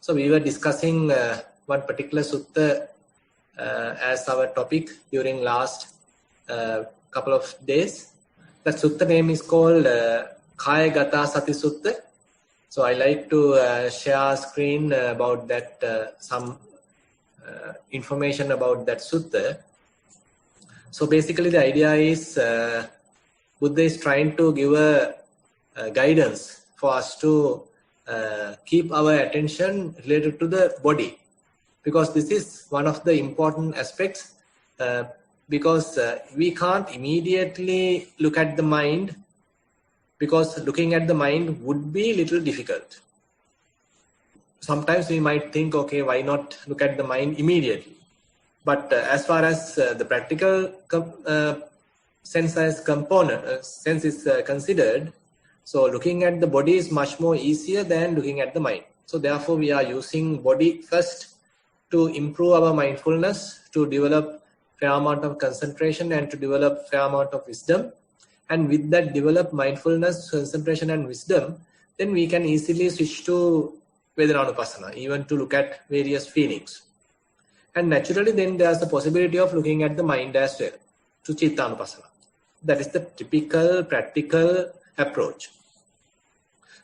So we were discussing one particular sutta as our topic during last couple of days. That sutta name is called Kaya Gata Sati Sutta. So I like to share screen about that, some information about that sutta. So basically the idea is Buddha is trying to give a guidance for us to keep our attention related to the body, because this is one of the important aspects, because we can't immediately look at the mind, because looking at the mind would be a little difficult. Sometimes we might think, okay, why not look at the mind immediately? But as far as the practical sense is considered, so looking at the body is much more easier than looking at the mind. So therefore we are using body first to improve our mindfulness, to develop fair amount of concentration and to develop fair amount of wisdom. And with that develop mindfulness, concentration and wisdom, then we can easily switch to Vedananupasana, even to look at various feelings. And naturally then there's the possibility of looking at the mind as well, to Chittanupasana. That is the typical practical approach.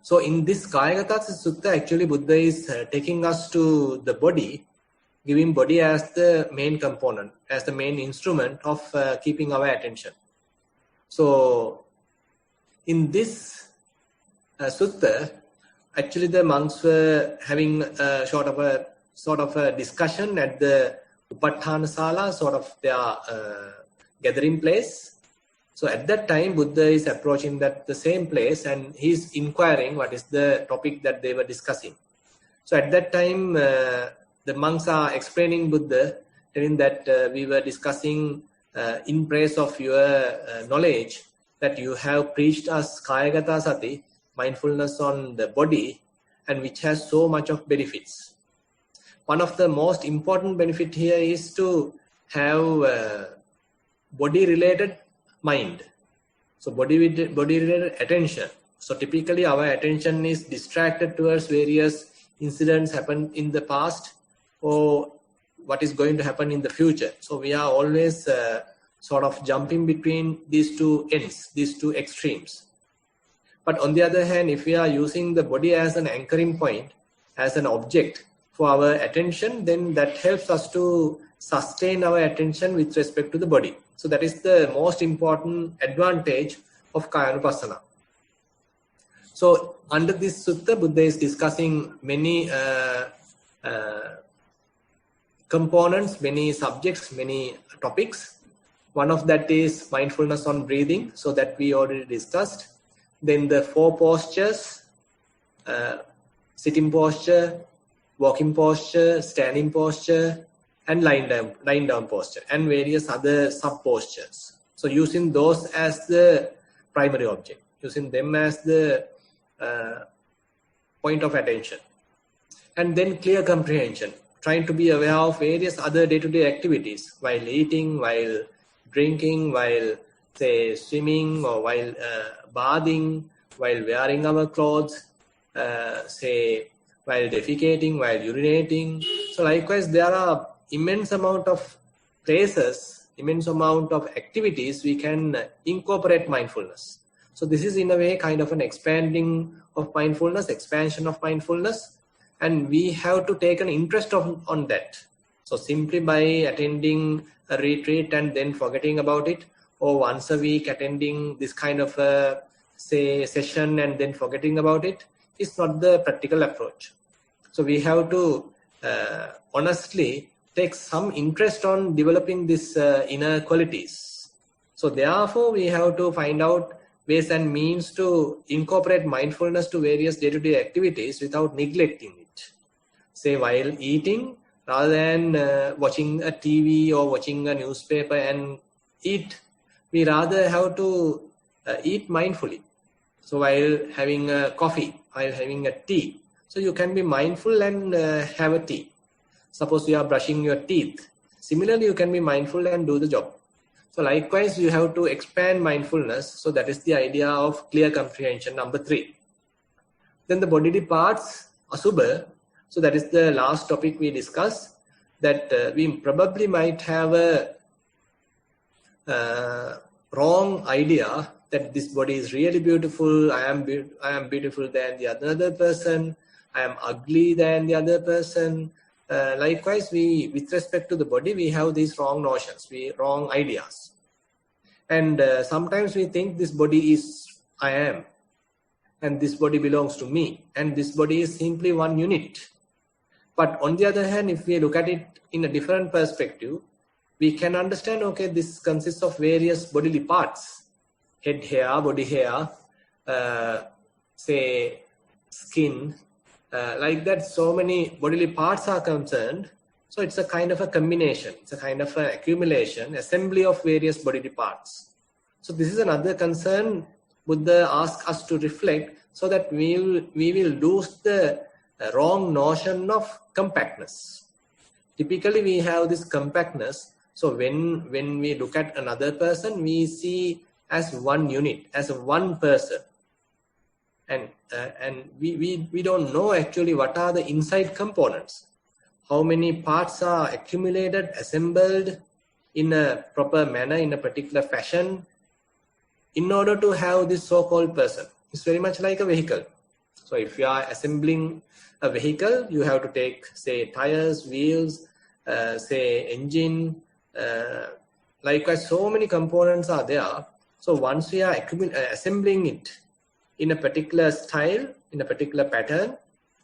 So in this Kayagata Sutta, actually Buddha is taking us to the body, giving body as the main component, as the main instrument of keeping our attention. So in this sutta, actually the monks were having a sort of a discussion at the Upathana Sala, sort of their gathering place. So at that time, Buddha is approaching the same place and he's inquiring what is the topic that they were discussing. So at that time, the monks are explaining Buddha, telling that we were discussing in praise of your knowledge, that you have preached us Kayagata Sati, mindfulness on the body, and which has so much of benefits. One of the most important benefit here is to have body-related mind. So body-related attention. So typically our attention is distracted towards various incidents happened in the past or what is going to happen in the future. So we are always sort of jumping between these two ends, these two extremes. But on the other hand, if we are using the body as an anchoring point, as an object for our attention, then that helps us to sustain our attention with respect to the body. So that is the most important advantage of Kayanupasana. So under this sutta, Buddha is discussing many components, many subjects, many topics. One of that is mindfulness on breathing, so that we already discussed. Then the 4 postures, sitting posture, walking posture, standing posture, and lying down posture, and various other sub postures. So using those as the primary object, using them as the point of attention. And then clear comprehension, trying to be aware of various other day-to-day activities while eating, while drinking, while say swimming, or while bathing, while wearing our clothes, say while defecating, while urinating. So likewise, there are immense amount of places, immense amount of activities we can incorporate mindfulness. So this is in a way kind of an expanding of mindfulness, expansion of mindfulness, and we have to take an interest on that. So simply by attending a retreat and then forgetting about it, or once a week attending this kind of a say session and then forgetting about it, is not the practical approach. So we have to honestly take some interest on developing these inner qualities. So therefore we have to find out ways and means to incorporate mindfulness to various day-to-day activities without neglecting it. Say while eating, rather than watching a TV or watching a newspaper and eat, we rather have to eat mindfully. So while having a coffee, while having a tea, so you can be mindful and have a tea. Suppose you are brushing your teeth. Similarly, you can be mindful and do the job. So likewise, you have to expand mindfulness. So that is the idea of clear comprehension, number 3. Then the bodily parts, asubha. So that is the last topic we discussed, that we probably might have a wrong idea that this body is really beautiful. I am beautiful than the other person. I am ugly than the other person. Likewise, with respect to the body, we have these wrong notions, wrong ideas. And sometimes we think this body is I am, and this body belongs to me, and this body is simply one unit. But on the other hand, if we look at it in a different perspective, we can understand, okay, this consists of various bodily parts, head hair, body hair, say skin, like that. So many bodily parts are concerned. So it's a kind of a combination. It's a kind of an accumulation, assembly of various bodily parts. So this is another concern Buddha asks us to reflect, so that we will lose the wrong notion of compactness. Typically, we have this compactness. So when we look at another person, we see as one unit, as one person. And we don't know actually what are the inside components. How many parts are accumulated, assembled in a proper manner, in a particular fashion, in order to have this so-called person. It's very much like a vehicle. So if you are assembling a vehicle, you have to take, say, tires, wheels, say, engine. Likewise, so many components are there. So once we are assembling it in a particular style, in a particular pattern,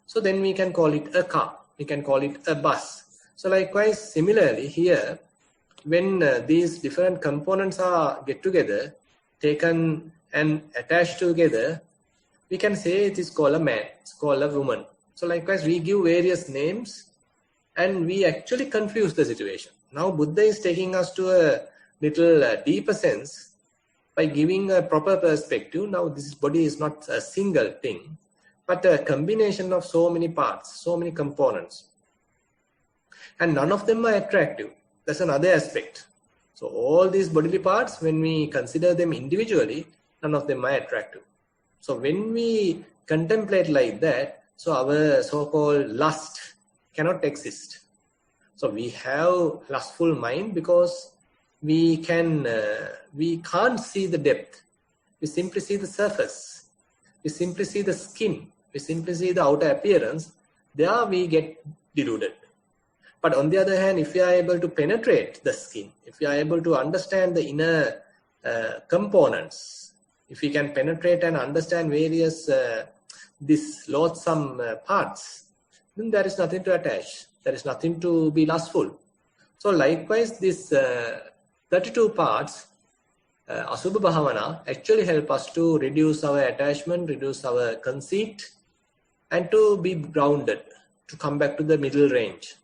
so then we can call it a car. We can call it a bus. So likewise, similarly here, when these different components are get together, taken and attached together, we can say it is called a man, it's called a woman. So likewise, we give various names and we actually confuse the situation. Now Buddha is taking us to a little deeper sense by giving a proper perspective. Now this body is not a single thing, but a combination of so many parts, so many components. And none of them are attractive. That's another aspect. So all these bodily parts, when we consider them individually, none of them are attractive. So when we contemplate like that, so our so-called lust cannot exist. So we have lustful mind because we can't see the depth. We simply see the surface. We simply see the skin. We simply see the outer appearance. There we get deluded. But on the other hand, if we are able to penetrate the skin, if we are able to understand the inner components, if we can penetrate and understand various these loathsome parts, then there is nothing to attach. There is nothing to be lustful. So likewise, this 32 parts, Asubha Bhavana, actually help us to reduce our attachment, reduce our conceit, and to be grounded, to come back to the middle range.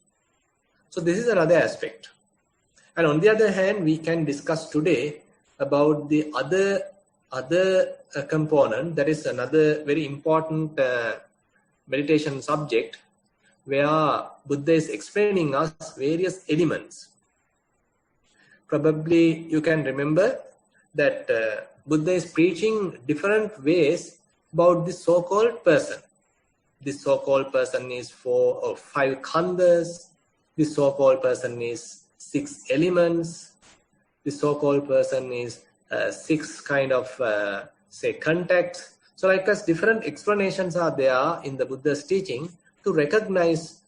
So this is another aspect. And on the other hand, we can discuss today about the other component. That is another very important meditation subject, where Buddha is explaining us various elements. Probably you can remember that Buddha is preaching different ways about this so-called person. This so-called person is 4 or 5 khandhas. This so-called person is 6 elements. This so-called person is 6 kind of, say, contacts. So like us, different explanations are there in the Buddha's teaching to recognize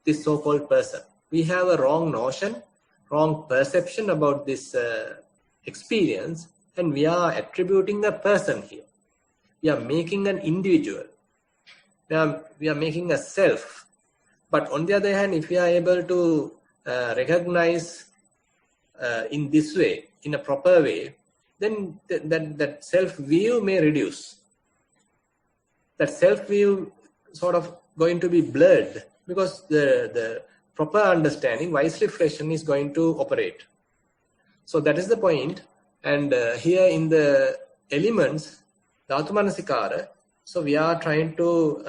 this so-called person. We have a wrong notion, wrong perception about this experience, and we are attributing a person here. We are making an individual. We are making a self. But on the other hand, if we are able to recognize in this way, in a proper way, then that self-view may reduce. That self-view sort of going to be blurred, because the proper understanding, wise reflection is going to operate. So that is the point. And here in the elements, Dhatu Manasikara, so we are trying to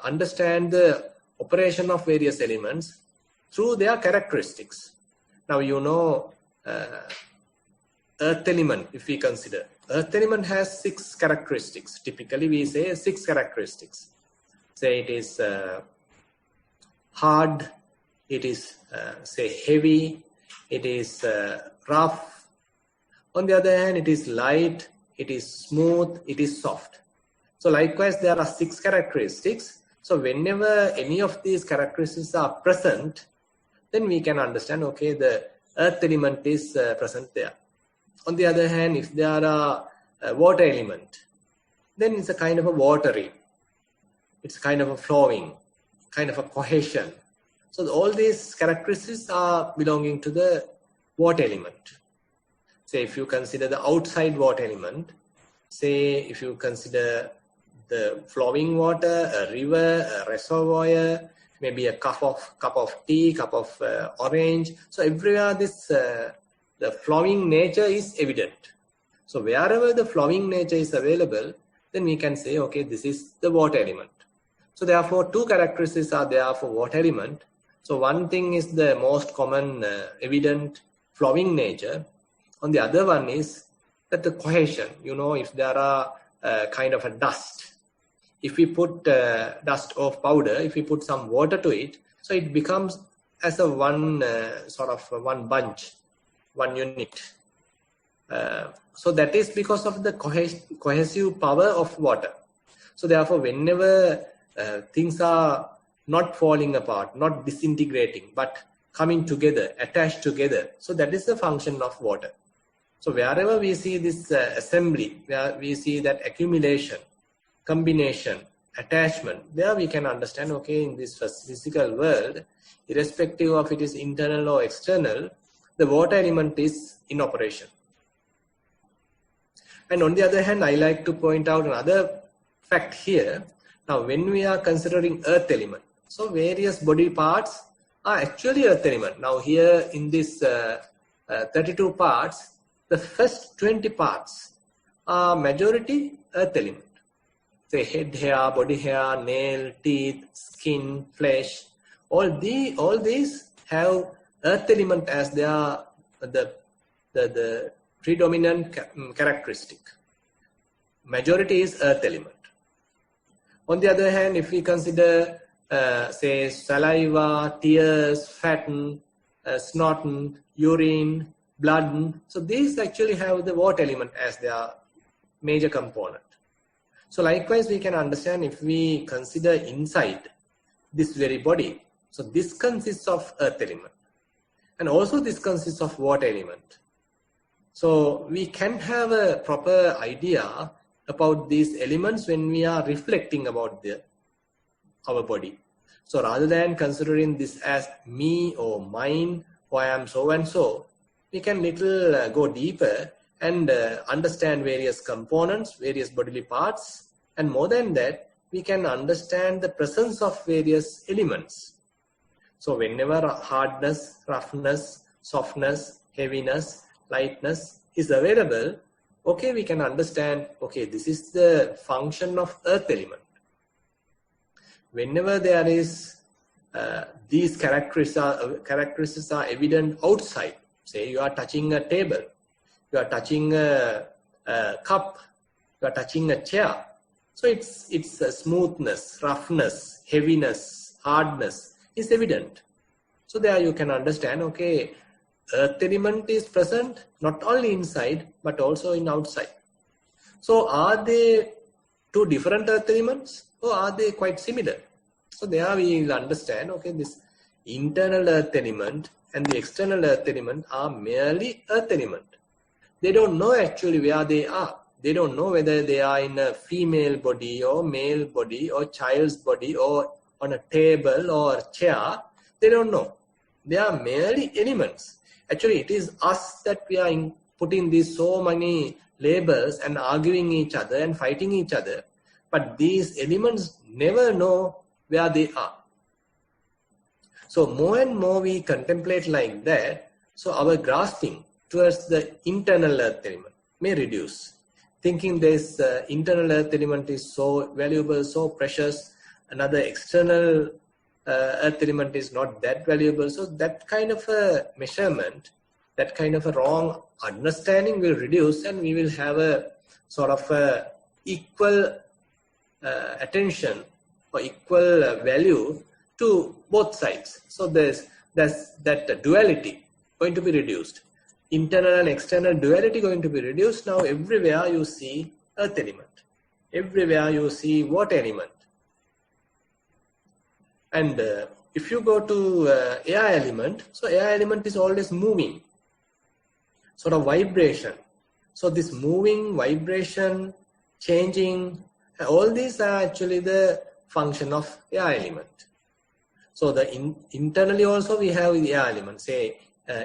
understand the operation of various elements through their characteristics. Now you know earth element, if we consider. Earth element has 6 characteristics. Typically we say 6 characteristics. Say it is hard, it is say heavy, it is rough. On the other hand, it is light, it is smooth, it is soft. So likewise, there are 6 characteristics. So whenever any of these characteristics are present, then we can understand, okay, the earth element is present there. On the other hand, if there are a water element, then it's a kind of a watery, it's a kind of a flowing, kind of a cohesion. So all these characteristics are belonging to the water element. Say if you consider the outside water element, say if you consider the flowing water, a river, a reservoir, maybe a cup of tea, cup of orange. So everywhere this the flowing nature is evident. So wherever the flowing nature is available, then we can say, okay, this is the water element. So therefore, 2 characteristics are there for water element. So one thing is the most common evident flowing nature. On the other one is that the cohesion, if there are kind of a dust, if we put dust of powder, if we put some water to it, so it becomes as a one sort of one bunch, one unit. So that is because of the cohesive power of water. So therefore, whenever things are not falling apart, not disintegrating, but coming together, attached together, so that is the function of water. So wherever we see this assembly, where we see that accumulation, combination, attachment, there we can understand, okay, in this physical world, irrespective of it is internal or external, the water element is in operation. And on the other hand, I like to point out another fact here. Now, when we are considering earth element, so various body parts are actually earth element. Now here in this 32 parts, the first 20 parts are majority earth element. Say head hair, body hair, nail, teeth, skin, flesh. All these have earth element as their the predominant characteristic. Majority is earth element. On the other hand, if we consider say saliva, tears, fatten, snot, urine, blood, so these actually have the water element as their major component. So likewise, we can understand if we consider inside this very body, so this consists of earth element, and also this consists of water element. So we can have a proper idea about these elements when we are reflecting about our body. So rather than considering this as me or mine, or I am so and so, we can little go deeper and understand various components, various bodily parts, and more than that, we can understand the presence of various elements. So whenever hardness, roughness, softness, heaviness, lightness is available, okay, we can understand, okay, this is the function of earth element. Whenever there is these characteristics are evident outside, say you are touching a table, you are touching a cup, you are touching a chair. So it's a smoothness, roughness, heaviness, hardness is evident. So there you can understand, okay, earth element is present not only inside but also in outside. So are they 2 different earth elements, or are they quite similar? So there we will understand, okay, this internal earth element and the external earth element are merely earth element. They don't know actually where they are. They don't know whether they are in a female body or male body or child's body or on a table or chair. They don't know. They are merely elements. Actually, it is us that we are putting these so many labels and arguing each other and fighting each other. But these elements never know where they are. So more and more we contemplate like that, so our grasping towards the internal earth element may reduce. Thinking this internal earth element is so valuable, so precious, another external earth element is not that valuable. So that kind of a measurement, that kind of a wrong understanding will reduce, and we will have a sort of equal attention or equal value to both sides. So there's that duality going to be reduced. Internal and external duality going to be reduced. Now everywhere you see earth element. Everywhere you see water element. And if you go to air element, so air element is always moving. Sort of vibration. So this moving, vibration, changing, all these are actually the function of air element. So the internally also we have the air element. Say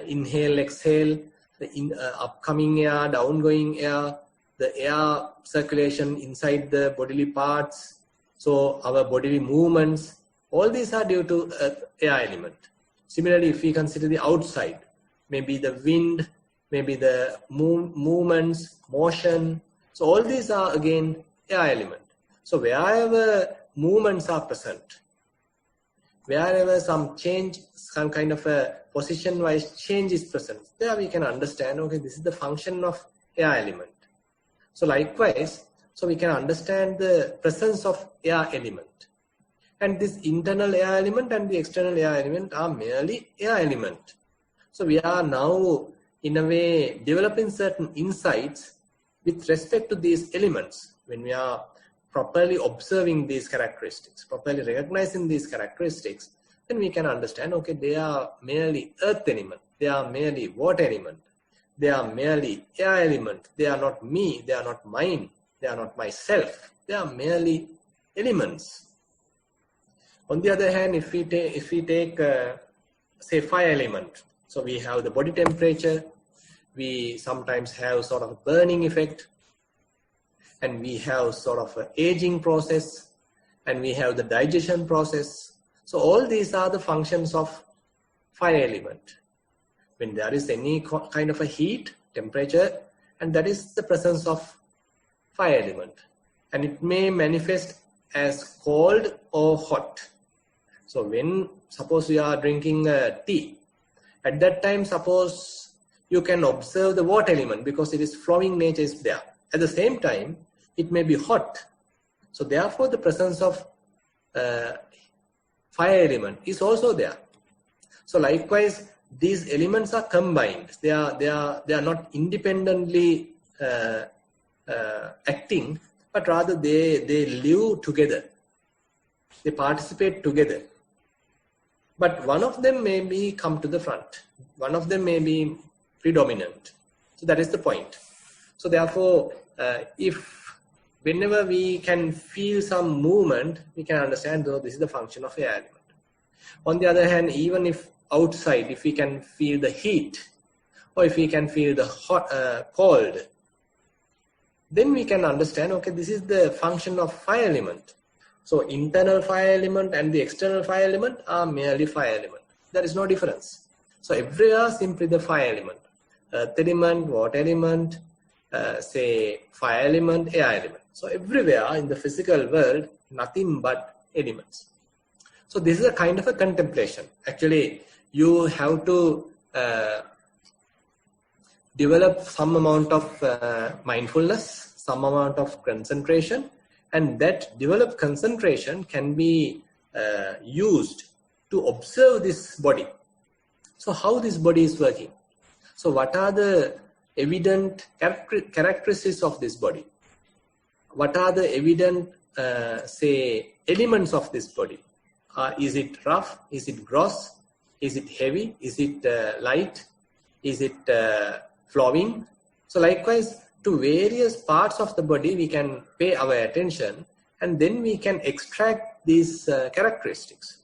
inhale, exhale, the upcoming air, downgoing air, the air circulation inside the bodily parts. So our bodily movements, all these are due to air element. Similarly, if we consider the outside, maybe the wind, maybe the movements, motion. So all these are again air element. So wherever movements are present, wherever some change, some kind of a position-wise change is present, there we can understand, okay, this is the function of air element. So likewise, so we can understand the presence of air element. And this internal air element and the external air element are merely air element. So we are now, in a way, developing certain insights with respect to these elements. When we are properly observing these characteristics, properly recognizing these characteristics, then we can understand, okay, they are merely earth element, they are merely water element, they are merely air element, they are not me, they are not mine, they are not myself, they are merely elements. On the other hand, if we take say fire element, so we have the body temperature, we sometimes have sort of a burning effect, and we have sort of an aging process, and we have the digestion process. So all these are the functions of fire element. When there is any kind of a heat, temperature, and that is the presence of fire element. And it may manifest as cold or hot. So when, suppose you are drinking tea, at that time, suppose you can observe the water element because it is flowing nature is there. At the same time, it may be hot. So therefore, the presence of fire element is also there. So likewise, these elements are combined. They are not independently acting, but rather they live together. They participate together. But one of them may be come to the front. One of them may be predominant. So that is the point. So therefore, whenever we can feel some movement, we can understand though this is the function of air element. On the other hand, even if outside, if we can feel the heat, or if we can feel the hot, cold, then we can understand, okay, this is the function of fire element. So internal fire element and the external fire element are merely fire element. There is no difference. So everywhere simply the fire element. Earth element, water element, say fire element, air element. So everywhere in the physical world, nothing but elements. So this is a kind of a contemplation. Actually, you have to develop some amount of mindfulness, some amount of concentration, and that developed concentration can be used to observe this body. So how this body is working? So what are the evident characteristics of this body? What are the evident, say, elements of this body? Is it rough? Is it gross? Is it heavy? Is it light? Is it flowing? So likewise, to various parts of the body, we can pay our attention, and then we can extract these characteristics.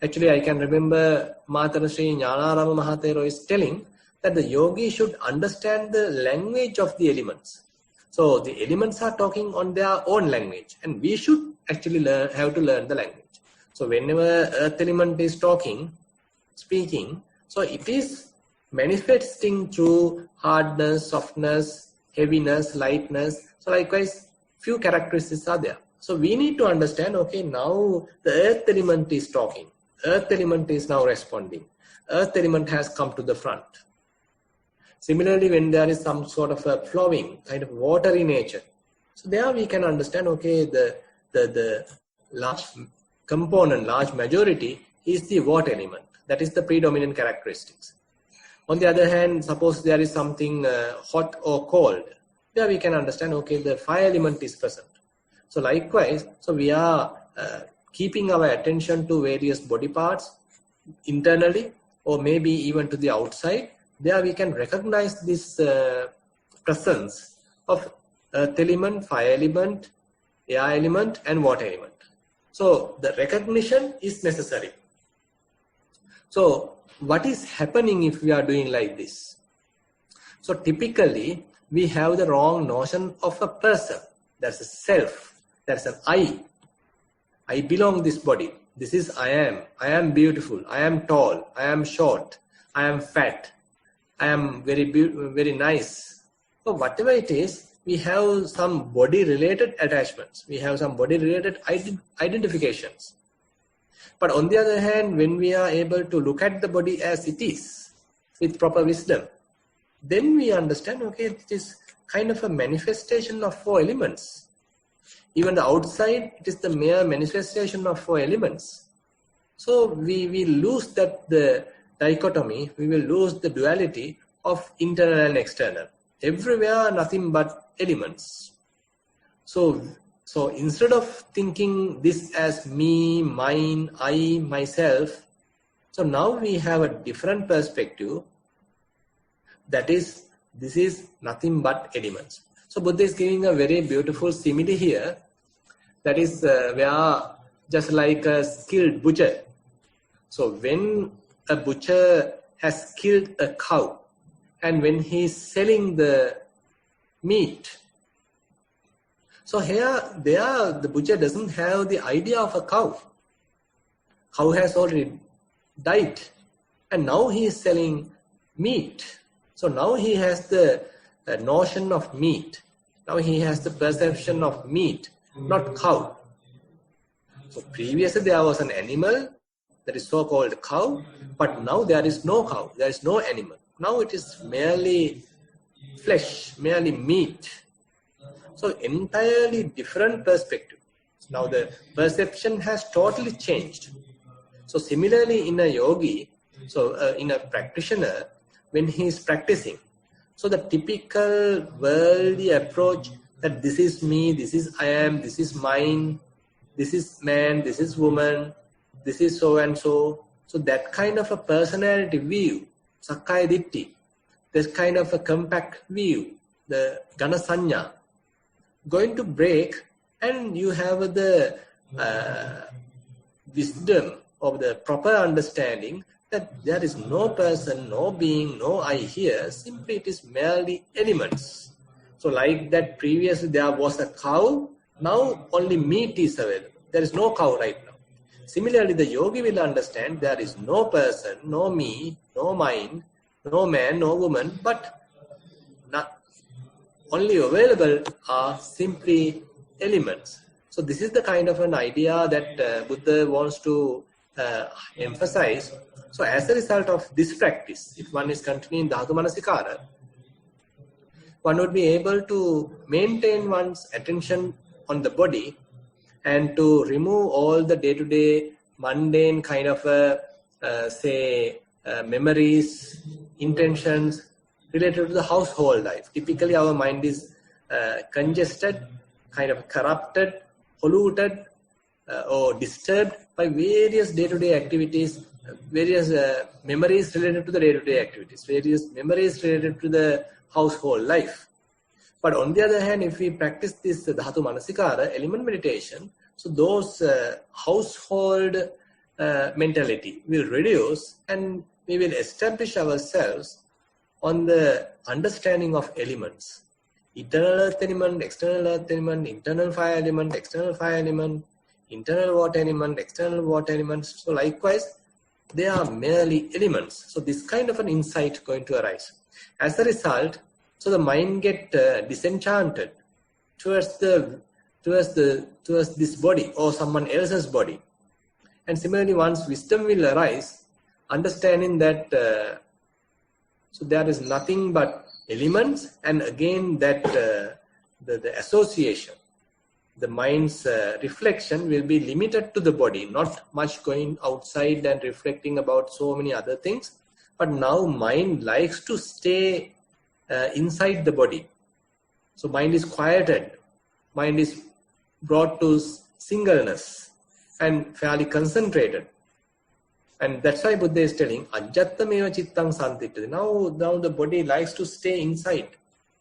Actually, I can remember Matara Sri Jnanarama Mahathero is telling that the yogi should understand the language of the elements. So the elements are talking on their own language, and we should actually have to learn the language. So whenever earth element is speaking, so it is manifesting through hardness, softness, heaviness, lightness. So likewise, few characteristics are there. So we need to understand, okay, now the earth element is talking. Earth element is now responding. Earth element has come to the front. Similarly, when there is some sort of a flowing, kind of watery nature, so there we can understand, okay, the large component, large majority, is the water element. That is the predominant characteristics. On the other hand, suppose there is something hot or cold, there we can understand, okay, the fire element is present. So likewise, so we are keeping our attention to various body parts internally or maybe even to the outside. There we can recognize this presence of earth element, fire element, air element and water element. So the recognition is necessary. So what is happening if we are doing like this? So typically we have the wrong notion of a person. There's a self, there's an I belong this body. This is I am beautiful, I am tall, I am short, I am fat, I am very nice. So whatever it is, we have some body related attachments. We have some body related identifications. But on the other hand, when we are able to look at the body as it is, with proper wisdom, then we understand, okay, it is kind of a manifestation of 4 elements. Even the outside, it is the mere manifestation of 4 elements. So we lose the dichotomy, we will lose the duality of internal and external. Everywhere, nothing but elements. So instead of thinking this as me, mine, I, myself, so now we have a different perspective. That is, this is nothing but elements. So Buddha is giving a very beautiful simile here. That is, we are just like a skilled butcher. So when a butcher has killed a cow, and when he is selling the meat, so the butcher doesn't have the idea of a cow. Cow has already died, and now he is selling meat. So now he has the notion of meat. Now he has the perception of meat, not cow. So previously there was an animal, that is so-called cow, but now there is no cow, there is no animal. Now it is merely flesh, merely meat. So entirely different perspective. Now the perception has totally changed. So similarly in a yogi, so in a practitioner, when he is practicing, so the typical worldly approach that this is me, this is I am, this is mine, this is man, this is woman, this is so and so. So that kind of a personality view, Sakkaya Ditti, this kind of a compact view, the Gana Sanya, going to break, and you have the wisdom of the proper understanding that there is no person, no being, no I here, simply it is merely elements. So like that previously there was a cow, now only meat is available. There is no cow right now. Similarly, the yogi will understand there is no person, no me, no mind, no man, no woman, but only available are simply elements. So this is the kind of an idea that Buddha wants to emphasize. So as a result of this practice, if one is continuing Dhatu Manasikara, one would be able to maintain one's attention on the body and to remove all the day-to-day mundane kind of memories, intentions related to the household life. Typically our mind is congested, kind of corrupted, polluted or disturbed by various day-to-day activities, various memories related to the day-to-day activities, various memories related to the household life. But on the other hand, if we practice this Dhatu Manasikara, element meditation, so those household mentality will reduce, and we will establish ourselves on the understanding of elements. Internal earth element, external earth element, internal fire element, external fire element, internal water element, external water elements. So likewise, they are merely elements. So this kind of an insight going to arise. As a result, so the mind get disenchanted towards this body or someone else's body. And similarly, one's wisdom will arise, understanding that so there is nothing but elements, and again that the association. the mind's reflection will be limited to the body, not much going outside and reflecting about so many other things. But now mind likes to stay inside the body. So mind is quieted, mind is brought to singleness and fairly concentrated. And that's why Buddha is telling, Ajjattameva chittang santittati. Now the body likes to stay inside.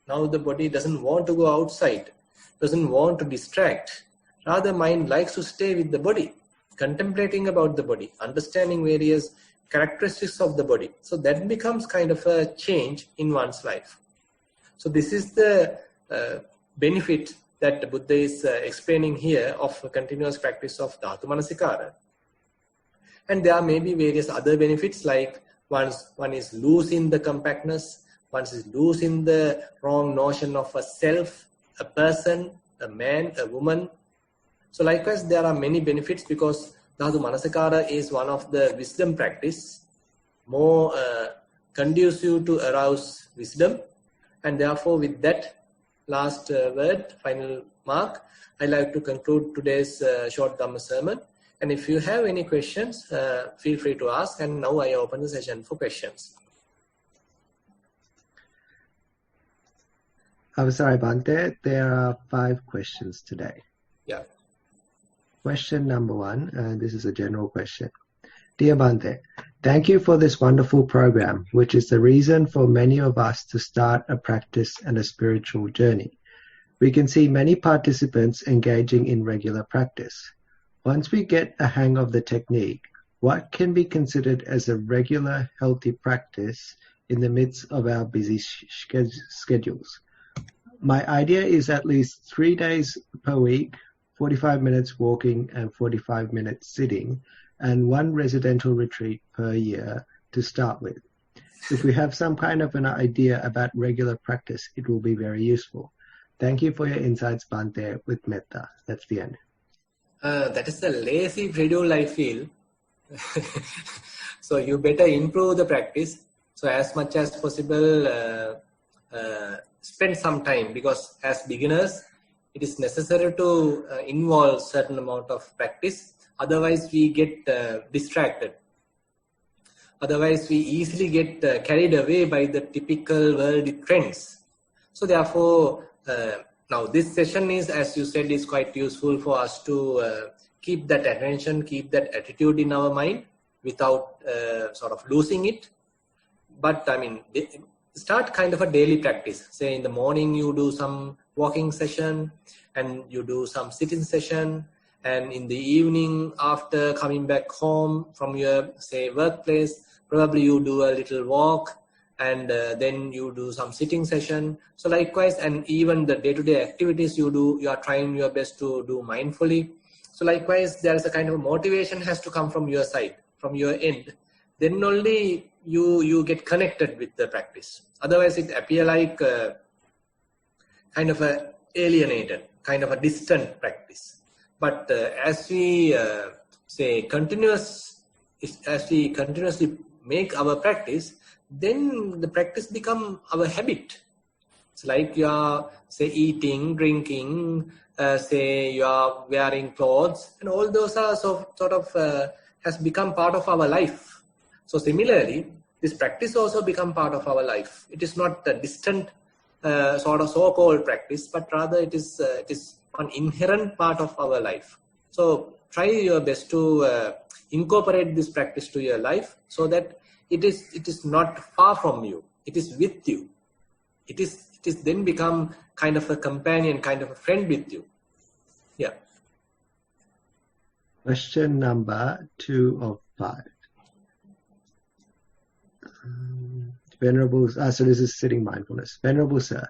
Now the body doesn't want to go outside, doesn't want to distract. Rather, mind likes to stay with the body, contemplating about the body, understanding various characteristics of the body. So that becomes kind of a change in one's life. So this is the benefit that Buddha is explaining here of a continuous practice of Dhatu Manasikara. And there may be various other benefits, like one is loose in the compactness, one is loose in the wrong notion of a self, a person, a man, a woman. So likewise, there are many benefits because Dhatu Manasikara is one of the wisdom practice, more conducive to arouse wisdom. And therefore, with that last word, final mark, I'd like to conclude today's short Dhamma sermon. And if you have any questions, feel free to ask. And now I open the session for questions. I'm sorry, Bhante. There are 5 questions today. Yeah. Question number 1, this is a general question. Dear Bhante, thank you for this wonderful program, which is the reason for many of us to start a practice and a spiritual journey. We can see many participants engaging in regular practice. Once we get a hang of the technique, what can be considered as a regular, healthy practice in the midst of our busy schedules? My idea is at least 3 days per week, 45 minutes walking and 45 minutes sitting, and 1 residential retreat per year to start with. If we have some kind of an idea about regular practice, it will be very useful. Thank you for your insights, Bhante, with metta. That's the end. That is a lazy schedule, I feel. So you better improve the practice. So as much as possible, spend some time, because as beginners, it is necessary to involve certain amount of practice. Otherwise, we get distracted. Otherwise, we easily get carried away by the typical worldly trends. So therefore, now this session is, as you said, is quite useful for us to keep that attention, keep that attitude in our mind without sort of losing it. But I mean, start kind of a daily practice. Say in the morning you do some walking session and you do some sitting session, and in the evening after coming back home from your, say, workplace, probably you do a little walk, and then you do some sitting session. So likewise, and even the day-to-day activities you do, you are trying your best to do mindfully. So likewise, there is a kind of motivation has to come from your side, from your end. Then only you get connected with the practice. Otherwise, it appear like kind of a alienated, kind of a distant practice. But as we as we continuously make our practice, then the practice become our habit. It's like you are, say, eating, drinking, say you are wearing clothes, and all those are sort of has become part of our life. So similarly, this practice also become part of our life. It is not a distant sort of so-called practice, but rather it is an inherent part of our life. So try your best to incorporate this practice to your life, so that it is not far from you. It is with you. It is then become kind of a companion, kind of a friend with you. Yeah. Question number 2 of 5. Venerable, so this is sitting mindfulness. Venerable Sir,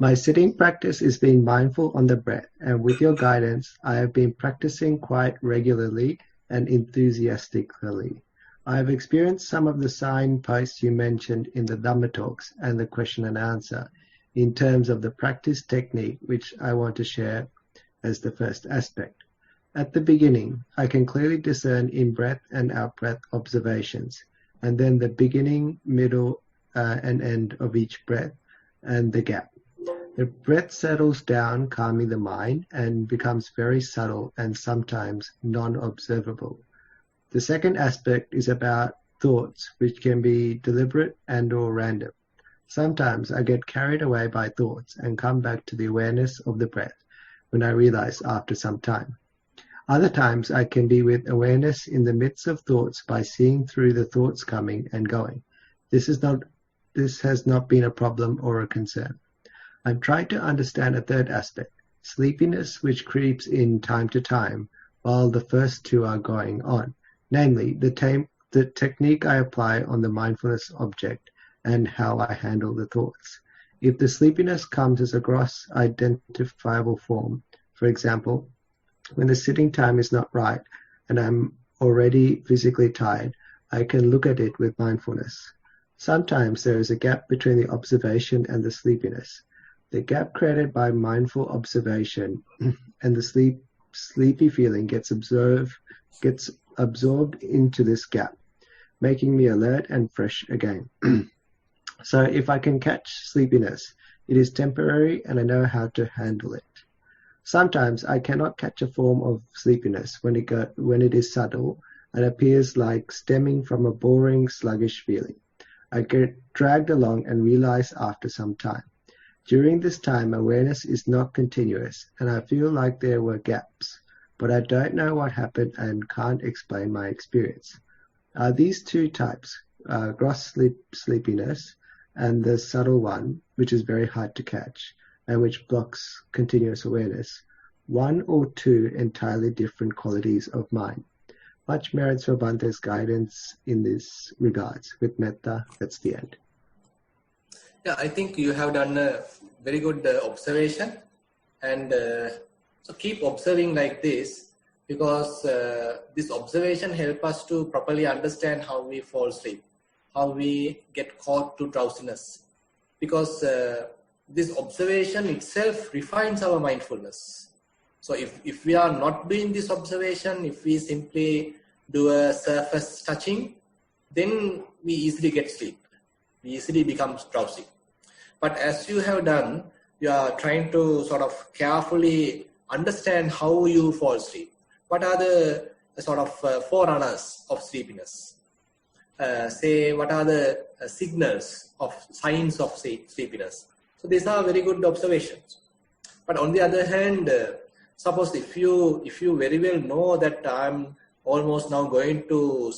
my sitting practice is being mindful on the breath, and with your guidance, I have been practicing quite regularly and enthusiastically. I have experienced some of the signposts you mentioned in the Dhamma talks and the question and answer in terms of the practice technique, which I want to share as the first aspect. At the beginning, I can clearly discern in-breath and out-breath observations, and then the beginning, middle, and end of each breath, and the gap. The breath settles down, calming the mind, and becomes very subtle and sometimes non-observable. The second aspect is about thoughts, which can be deliberate and/or random. Sometimes I get carried away by thoughts and come back to the awareness of the breath when I realize after some time. Other times I can be with awareness in the midst of thoughts by seeing through the thoughts coming and going. This has not been a problem or a concern. I'm trying to understand a third aspect, sleepiness, which creeps in time to time while the first two are going on, namely the technique I apply on the mindfulness object and how I handle the thoughts. If the sleepiness comes as a gross identifiable form, for example, when the sitting time is not right and I'm already physically tired, I can look at it with mindfulness. Sometimes there is a gap between the observation and the sleepiness. The gap created by mindful observation and the sleepy feeling gets absorbed into this gap, making me alert and fresh again. So if I can catch sleepiness, it is temporary and I know how to handle it. Sometimes I cannot catch a form of sleepiness when it is subtle and appears like stemming from a boring, sluggish feeling. I get dragged along and realize after some time. During this time, awareness is not continuous, and I feel like there were gaps, but I don't know what happened and can't explain my experience. These two types, gross sleepiness and the subtle one, which is very hard to catch and which blocks continuous awareness, one or two entirely different qualities of mind. Much merits for Bhante's guidance in this regards. With metta, that's the end. Yeah, I think you have done a very good observation, and so keep observing like this, because this observation helps us to properly understand how we fall asleep, how we get caught to drowsiness, because this observation itself refines our mindfulness. So if we are not doing this observation, if we simply do a surface touching, then we easily get sleep. We easily become drowsy. But as you have done, you are trying to sort of carefully understand how you fall asleep. What are the sort of forerunners of sleepiness? Say, what are the signs of sleepiness? So these are very good observations. But on the other hand, suppose if you very well know that I'm almost now going to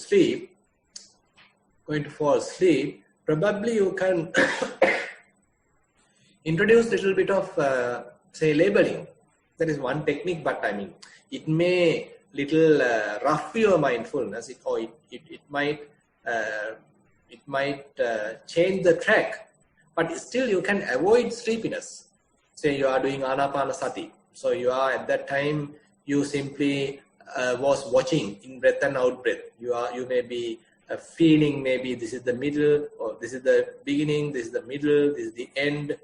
fall asleep, probably you can introduce a little bit of, say, labeling. That is one technique, but I mean, it may little rough your mindfulness, it might change the track, but still you can avoid sleepiness. Say you are doing anapanasati, so you are at that time, you simply was watching in breath and out breath. You may be feeling maybe this is the middle, or this is the beginning, this is the middle, this is the end,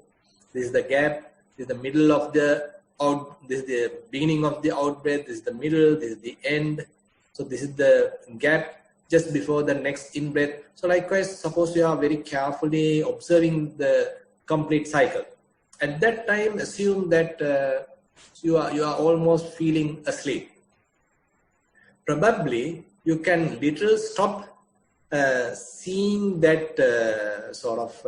this is the gap, this is the middle of the out, this is the beginning of the out breath, this is the middle, this is the end. So this is the gap just before the next in breath. So likewise, suppose you are very carefully observing the complete cycle. At that time, assume that you are almost feeling asleep. Probably you can little stop seeing that sort of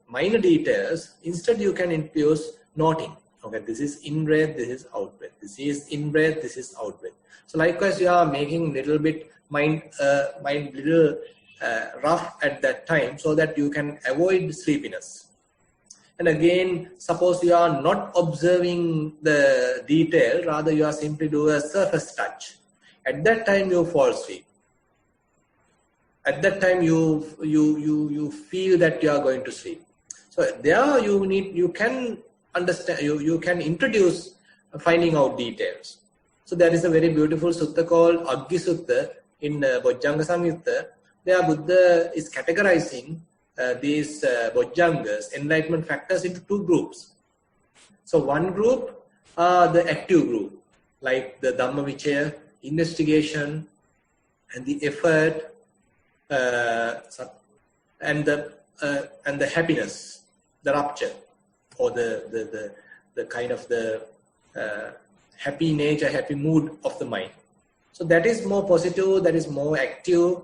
minor details. Instead, you can introduce noting. Okay, this is in breath, this is out breath. This is in breath, this is out breath. So likewise, you are making little bit mind little rough at that time, so that you can avoid sleepiness. And again, suppose you are not observing the detail, rather you are simply do a surface touch. At that time, you fall asleep. At that time, you feel that you are going to sleep. So there you can understand, you can introduce finding out details. So there is a very beautiful sutta called Aggi Sutta in Bojjhanga Samyutta. There Buddha is categorizing these Bojjhangas, enlightenment factors, into two groups. So one group are the active group, like the Dhammavichaya, investigation, and the effort, and the happiness. rupture or the kind of the happy nature, happy mood of the mind. So that is more positive, that is more active.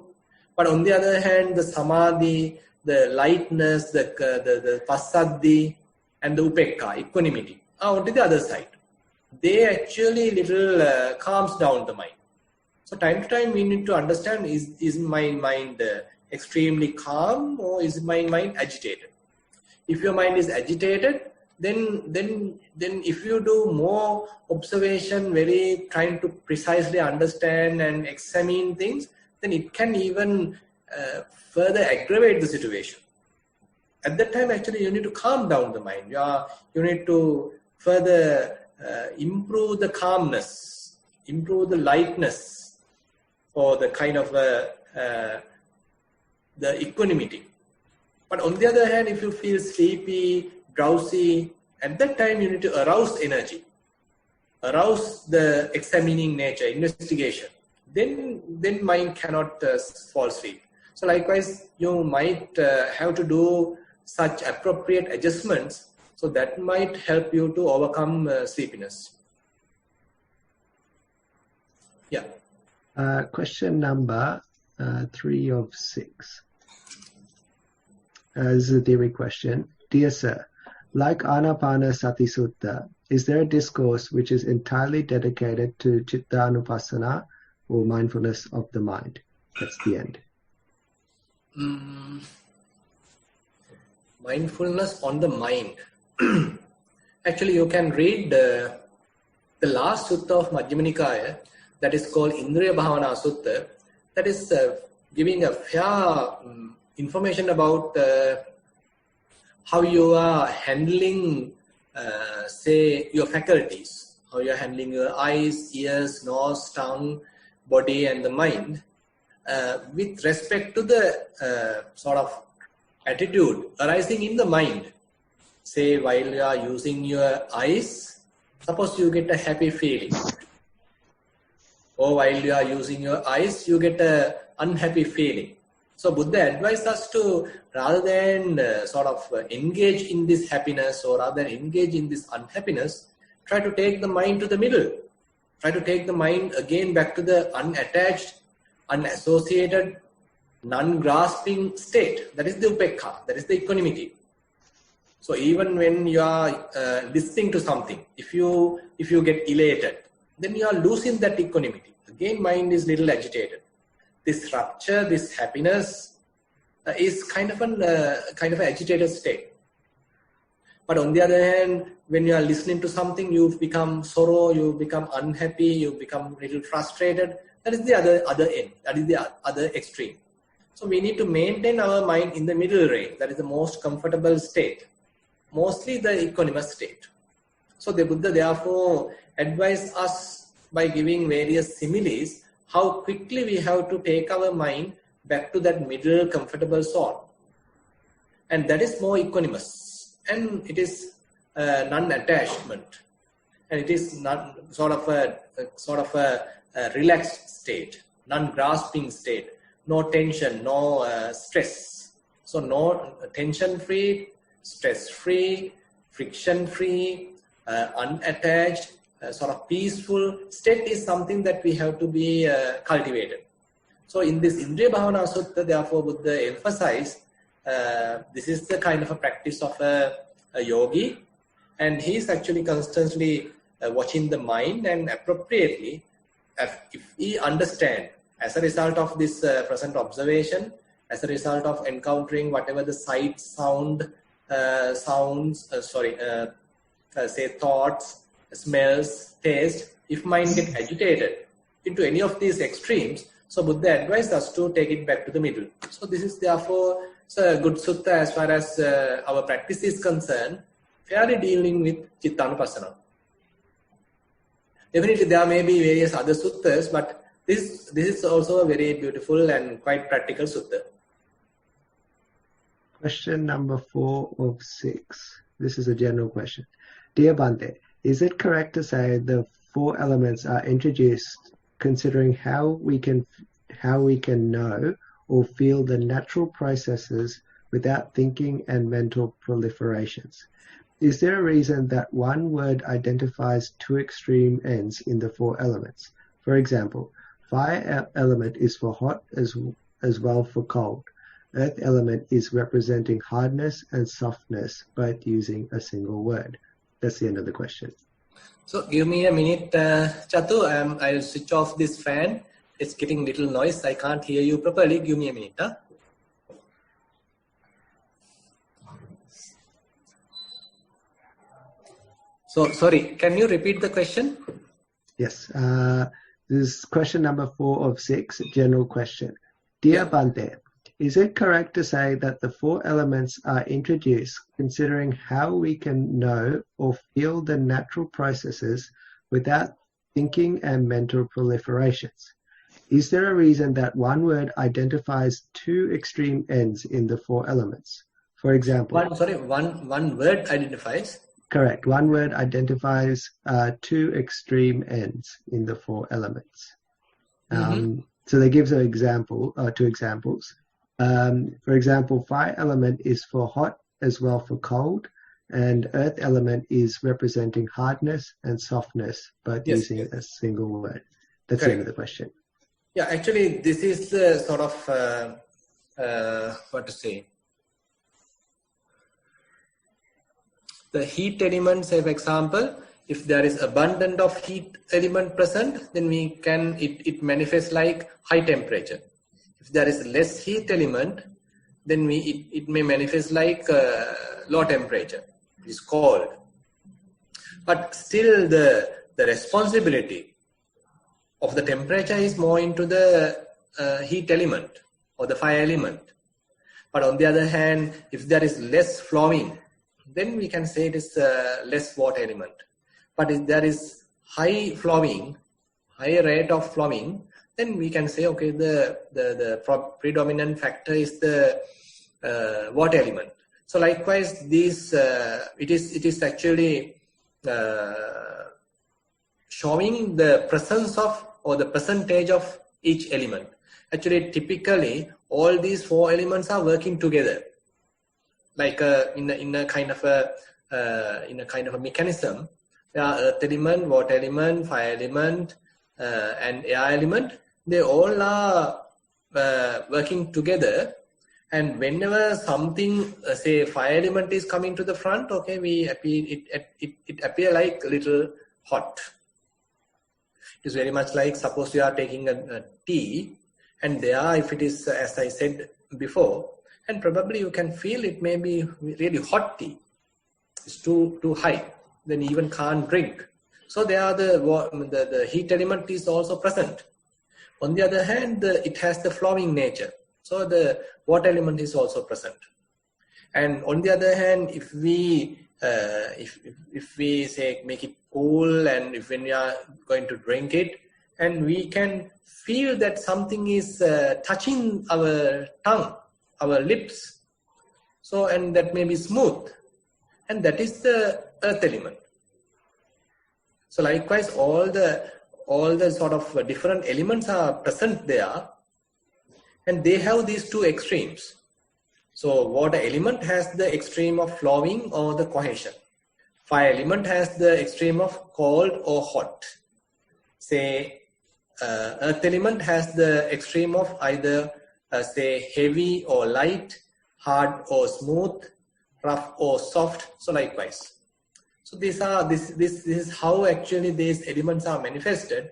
But on the other hand, the samadhi, the lightness, the passaddhi, and the upekka, equanimity, are on the other side. They actually little calms down the mind. So time to time we need to understand, is my mind extremely calm or is my mind agitated? If your mind is agitated, then if you do more observation, very trying to precisely understand and examine things, then it can even further aggravate the situation. At that time, actually, you need to calm down the mind. You need to further improve the calmness, improve the lightness, or the kind of the equanimity. But on the other hand, if you feel sleepy, drowsy, at that time you need to arouse energy, arouse the examining nature, investigation. Then mind cannot fall asleep. So likewise, you might have to do such appropriate adjustments, so that might help you to overcome sleepiness. Yeah. Question number 3 of 6. This is a theory question. Dear Sir, like Anapanasati Sutta, is there a discourse which is entirely dedicated to Chittanupassana or mindfulness of the mind? That's the end. Mindfulness on the mind. Actually, you can read the last sutta of Majjhima Nikaya, that is called Indriya Bhavana Sutta. That is giving a fair information about how you are handling, say, your faculties, how you are handling your eyes, ears, nose, tongue, body, and the mind, with respect to the sort of attitude arising in the mind. Say, while you are using your eyes, suppose you get a happy feeling. Or while you are using your eyes, you get an unhappy feeling. So Buddha advised us to, rather than sort of engage in this happiness or rather than engage in this unhappiness, try to take the mind to the middle. Try to take the mind again back to the unattached, unassociated, non-grasping state. That is the upekka, that is the equanimity. So even when you are listening to something, if you get elated, then you are losing that equanimity. Again, mind is little agitated. This rapture, this happiness is kind of an agitated state. But on the other hand, when you are listening to something, you become sorrow, you become unhappy, you become a little frustrated. That is the other end. That is the other extreme. So we need to maintain our mind in the middle range. That is the most comfortable state. Mostly the equanimous state. So the Buddha therefore advised us by giving various similes how quickly we have to take our mind back to that middle comfortable zone. And that is more equanimous. And it is non-attachment. And it is not sort of a relaxed state, non-grasping state, no tension, no stress. So no tension-free, stress-free, friction-free, unattached, sort of peaceful state is something that we have to be cultivated. So in this Indriya Bhavana Sutta, therefore Buddha emphasized this is the kind of a practice of a yogi, and he is actually constantly watching the mind, and appropriately, if he understand as a result of this present observation, as a result of encountering whatever the sight, sound, say thoughts, smells, taste, if mind get agitated into any of these extremes, so Buddha advised us to take it back to the middle. So this is therefore a good sutta as far as our practice is concerned, fairly dealing with Chittanupassana. Definitely there may be various other suttas, but this is also a very beautiful and quite practical sutta. Question number 4 of 6. This is a general question. Dear Bhante, is it correct to say the 4 elements are introduced considering how we can know or feel the natural processes without thinking and mental proliferations. Is there a reason that one word identifies two extreme ends in the four elements? For example, fire element is for hot as well for cold. Earth element is representing hardness and softness, both using a single word. That's the end of the question. So give me a minute, Chatu. I'll switch off this fan. It's getting little noise. I can't hear you properly. Give me a minute. Huh? So, sorry, can you repeat the question? Yes. This is question number 4 of 6, general question. Dear Bante, is it correct to say that the four elements are introduced considering how we can know or feel the natural processes without thinking and mental proliferations? Is there a reason that one word identifies two extreme ends in the four elements? For example... One word identifies? Correct. One word identifies two extreme ends in the four elements. So they give an example, two examples. For example, fire element is for hot as well for cold, and earth element is representing hardness and softness, but using a single word. That's the end of the question. Yeah, actually, this is the sort of, what to say, the heat elements, say for example, if there is abundance of heat element present, then we can, it manifests like high temperature. If there is less heat element, then it may manifest like low temperature. It is cold. But still the responsibility of the temperature is more into the heat element or the fire element. But on the other hand, if there is less flowing, then we can say it is less water element. But if there is high flowing, high rate of flowing, then we can say, okay, the predominant factor is the water element. So likewise, these it is actually showing the presence of or the percentage of each element. Actually, typically, all these four elements are working together, like in a kind of a mechanism. There are earth element, water element, fire element, and air element. They all are working together. And whenever something, say fire element is coming to the front, okay, it appear like a little hot. It is very much like, suppose you are taking a tea, and there, if it is, as I said before, and probably you can feel it may be really hot tea. It's too high, then you even can't drink. So there the heat element is also present. On the other hand, it has the flowing nature. So the water element is also present. And on the other hand, if we say make it cool, and if when we are going to drink it, and we can feel that something is touching our tongue, our lips, so, and that may be smooth, and that is the earth element. So likewise, all the sort of different elements are present there, and they have these two extremes. So water element has the extreme of flowing or the cohesion. Fire element has the extreme of cold or hot. Say earth element has the extreme of either say heavy or light, hard or smooth, rough or soft. So likewise. So this is how actually these elements are manifested.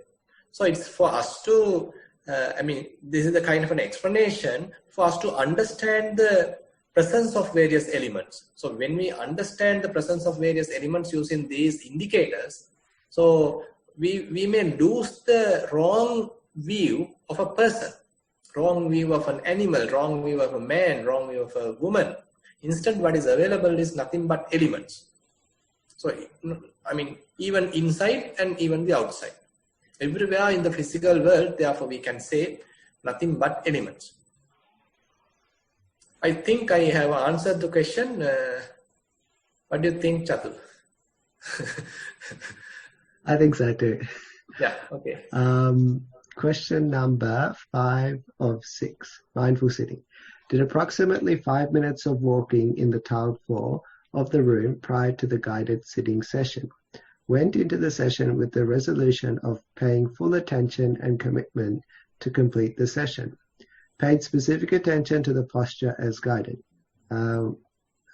So it's for us to, this is the kind of an explanation for us to understand the presence of various elements. So when we understand the presence of various elements using these indicators, so we may lose the wrong view of a person, wrong view of an animal, wrong view of a man, wrong view of a woman. Instead, what is available is nothing but elements. So, even inside and even the outside. Everywhere in the physical world, therefore, we can say nothing but elements. I think I have answered the question. What do you think, Chatul? I think so too. Yeah, okay. Question number 5 of 6, mindful sitting. Did approximately 5 minutes of walking in the tiled floor of the room prior to the guided sitting session. Went into the session with the resolution of paying full attention and commitment to complete the session. Paid specific attention to the posture as guided. I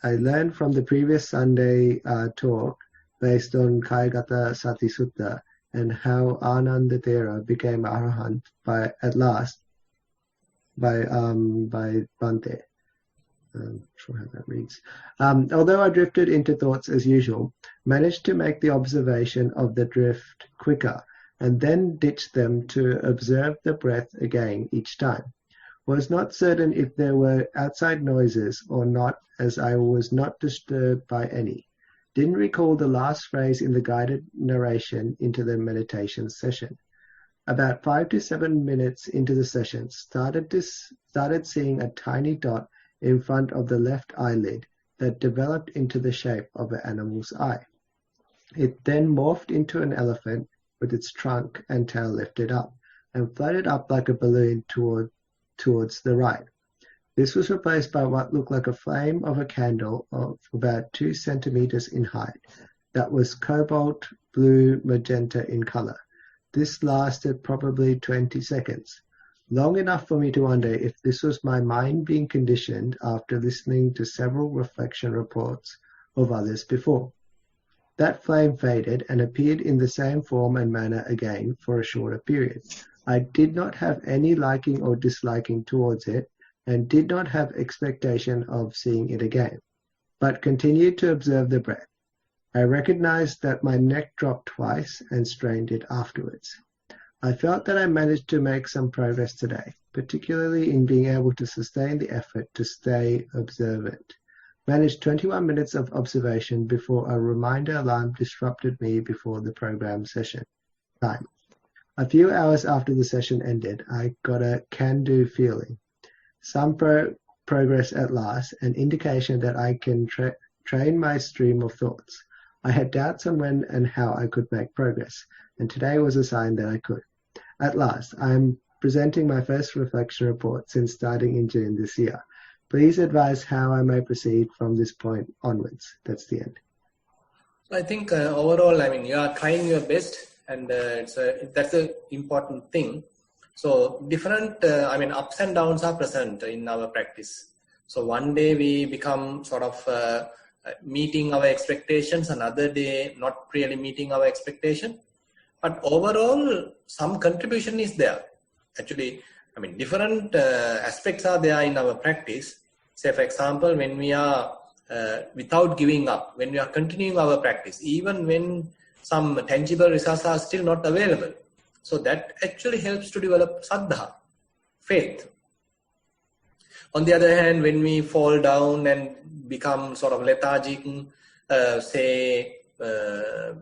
learned from the previous Sunday talk based on Kayagata Sati Sutta and how Ananda Thero became Arahant at last by Bhante. I'm not sure how that reads. Although I drifted into thoughts as usual, managed to make the observation of the drift quicker and then ditch them to observe the breath again each time. Was not certain if there were outside noises or not, as I was not disturbed by any. Didn't recall the last phrase in the guided narration into the meditation session. About 5 to 7 minutes into the session, started seeing a tiny dot in front of the left eyelid that developed into the shape of an animal's eye. It then morphed into an elephant with its trunk and tail lifted up and floated up like a balloon towards the right. This was replaced by what looked like a flame of a candle of about 2 centimeters in height that was cobalt blue magenta in color. This lasted probably 20 seconds. Long enough for me to wonder if this was my mind being conditioned after listening to several reflection reports of others before. That flame faded and appeared in the same form and manner again for a shorter period. I did not have any liking or disliking towards it and did not have expectation of seeing it again, but continued to observe the breath. I recognized that my neck dropped twice and strained it afterwards. I felt that I managed to make some progress today, particularly in being able to sustain the effort to stay observant. Managed 21 minutes of observation before a reminder alarm disrupted me before the program session time. A few hours after the session ended, I got a can-do feeling. Some progress at last, an indication that I can train my stream of thoughts. I had doubts on when and how I could make progress, and today was a sign that I could. At last, I am presenting my first reflection report since starting in June this year. Please advise how I may proceed from this point onwards. That's the end. I think overall, you are trying your best, and that's an important thing. So different, ups and downs are present in our practice. So one day we become sort of meeting our expectations, another day not really meeting our expectation. But overall, some contribution is there. Actually, different aspects are there in our practice. Say, for example, when we are without giving up, when we are continuing our practice, even when some tangible results are still not available. So that actually helps to develop saddha, faith. On the other hand, when we fall down and become sort of lethargic,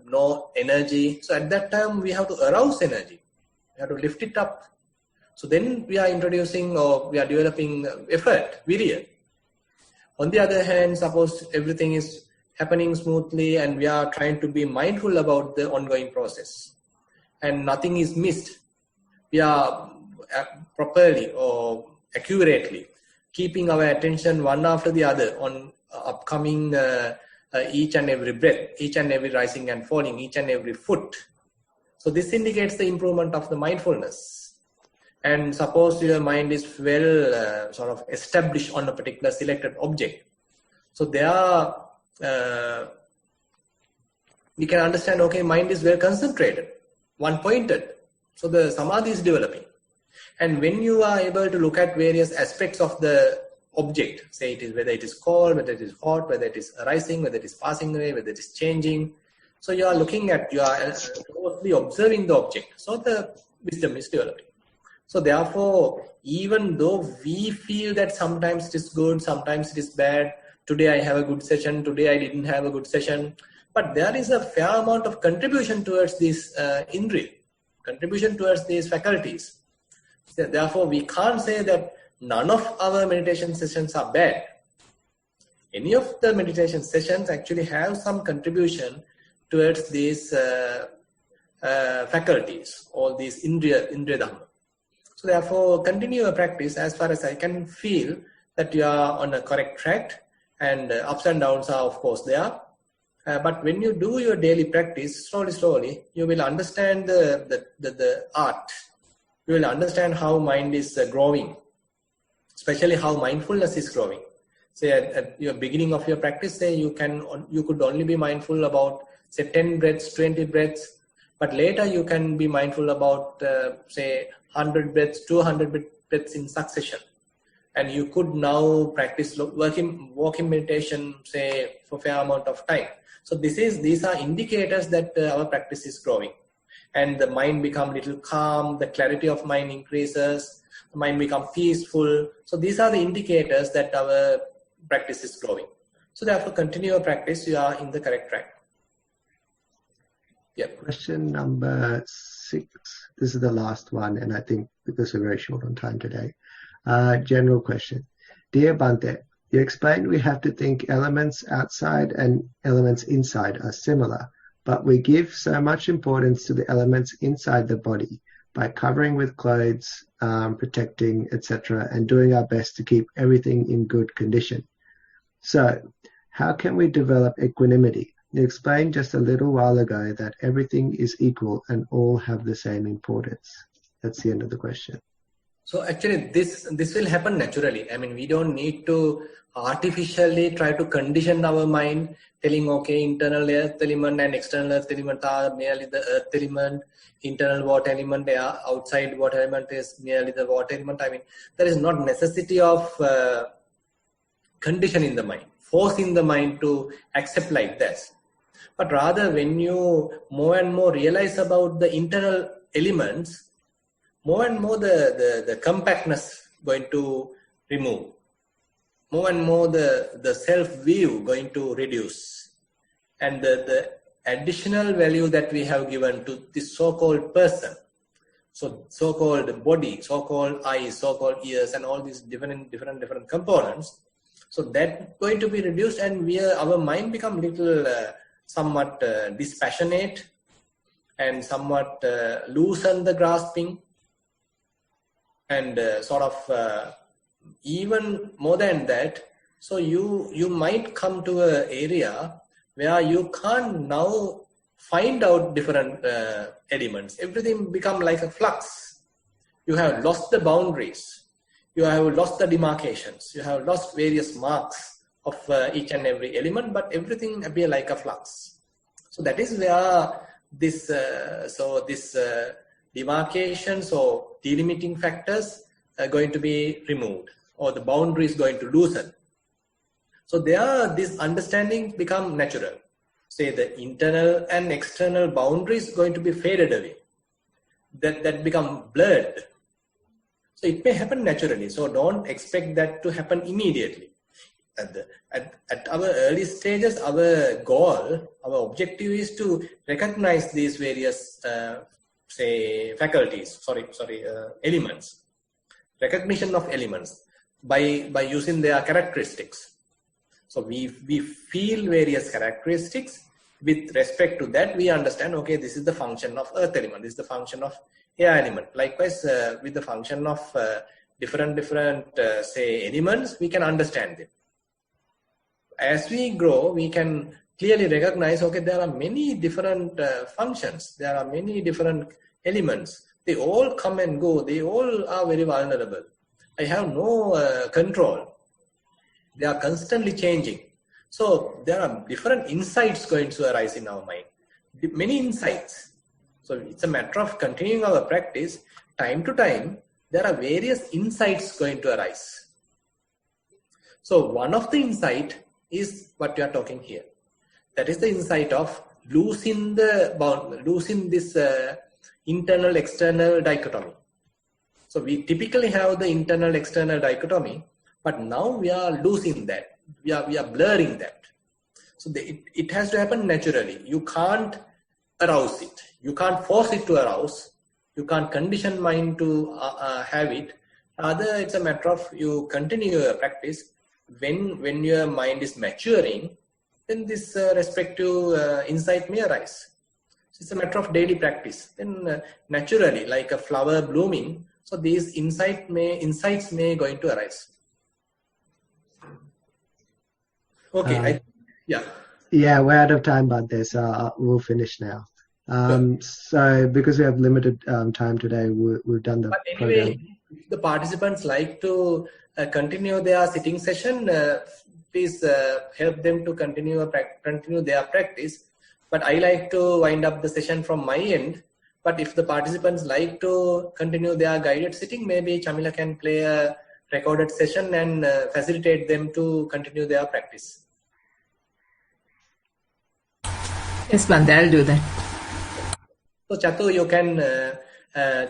no energy, so at that time we have to arouse energy, we have to lift it up. So then we are introducing or we are developing effort, virya. On the other hand, suppose everything is happening smoothly and we are trying to be mindful about the ongoing process and nothing is missed. We are properly or accurately keeping our attention one after the other on upcoming each and every breath, each and every rising and falling, each and every foot. So this indicates the improvement of the mindfulness. And suppose your mind is well sort of established on a particular selected object. So there we can understand, okay, mind is well concentrated, one-pointed. So the samadhi is developing. And when you are able to look at various aspects of the object, say it is whether it is cold, whether it is hot, whether it is arising, whether it is passing away, whether it is changing. So you are looking at, you are closely observing the object. So the wisdom is developing. So therefore, even though we feel that sometimes it is good, sometimes it is bad, today I have a good session, today I didn't have a good session, but there is a fair amount of contribution towards this indriya, contribution towards these faculties. So therefore, we can't say that none of our meditation sessions are bad. Any of the meditation sessions actually have some contribution towards these faculties, all these indriya dhamma. So therefore, continue your practice. As far as I can feel, that you are on a correct track, and ups and downs are of course there. But when you do your daily practice, slowly, you will understand the art. You will understand how mind is growing, especially how mindfulness is growing. Say at your beginning of your practice, say you could only be mindful about say 10 breaths, 20 breaths, but later you can be mindful about say 100 breaths, 200 breaths in succession. And you could now practice walking meditation, say, for a fair amount of time. So these are indicators that our practice is growing. And the mind becomes a little calm, the clarity of mind increases, the mind becomes peaceful. So these are the indicators that our practice is growing. So therefore, continue your practice, you are in the correct track. Yep. Question number 6. This is the last one, and I think because we're very short on time today. General question. Dear Bhante, you explained we have to think elements outside and elements inside are similar, but we give so much importance to the elements inside the body by covering with clothes, protecting, etc., and doing our best to keep everything in good condition. So, how can we develop equanimity? You explained just a little while ago that everything is equal and all have the same importance. That's the end of the question. So actually this will happen naturally. I mean, we don't need to artificially try to condition our mind, telling, okay, internal earth element and external earth element are merely the earth element, internal water element, outside water element is merely the water element. I mean, there is not necessity of conditioning the mind, forcing the mind to accept like this. But rather, when you more and more realize about the internal elements, more and more the compactness going to remove. More and more the self-view going to reduce. And the additional value that we have given to this so-called person, so-called body, so-called eyes, so-called ears, and all these different components, so that going to be reduced, and our mind become little somewhat dispassionate and somewhat loosen the grasping. And sort of even more than that, so you might come to an area where you can't now find out different elements. Everything become like a flux. You have lost the boundaries. You have lost the demarcations. You have lost various marks of each and every element, but everything appear like a flux. So that is where this demarcations or delimiting factors are going to be removed, or the boundary is going to loosen. So this understanding become natural. Say the internal and external boundaries going to be faded away. That become blurred. So it may happen naturally. So don't expect that to happen immediately. At our early stages, our goal, our objective is to recognize these various elements, recognition of elements by using their characteristics. So we feel various characteristics. With respect to that, we understand, okay, this is the function of earth element, this is the function of air element. Likewise, with the function of different elements, we can understand them. As we grow, we can clearly recognize, okay, there are many different functions, there are many different elements. They all come and go. They all are very vulnerable. I have no control. They are constantly changing. So there are different insights going to arise in our mind. Many insights. So it's a matter of continuing our practice. Time to time, there are various insights going to arise. So one of the insight is what we are talking here. That is the insight of losing this internal external dichotomy. So we typically have the internal external dichotomy, but now we are losing that. We are blurring that. So it has to happen naturally. You can't arouse it. You can't force it to arouse. You can't condition mind to have it. Rather, it's a matter of you continue your practice. When your mind is maturing, then this respective insight may arise. So it's a matter of daily practice. Then naturally, like a flower blooming, so these insights may going to arise. Okay, yeah. Yeah, we're out of time, Bhante, so we'll finish now. Sure. So because we have limited time today, we've done the But program. anyway, if the participants like to continue their sitting session, please help them to continue their practice. But I like to wind up the session from my end. But if the participants like to continue their guided sitting, maybe Chamila can play a recorded session and facilitate them to continue their practice. Yes, Bhante, I'll do that. So Chatu, you can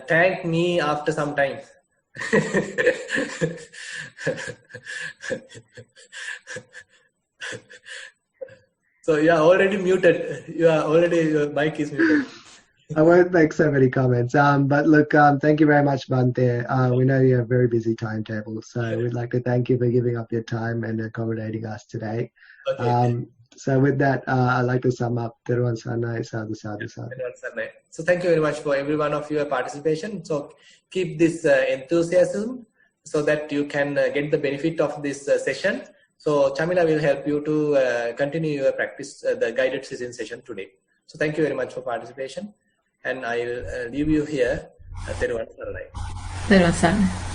thank me after some time. So you are already muted. Your mic is muted. I won't make so many comments. But look, thank you very much, Bhante. We know you have a very busy timetable, so we'd like to thank you for giving up your time and accommodating us today. Okay. So with that, I'd like to sum up. Thero sadhu, sadhu, sadhu. So thank you very much for every one of your participation. So keep this enthusiasm so that you can get the benefit of this session. So Chamila will help you to continue your practice, the guided sitting session today. So thank you very much for participation. And I'll leave you here. Thero Sadhu.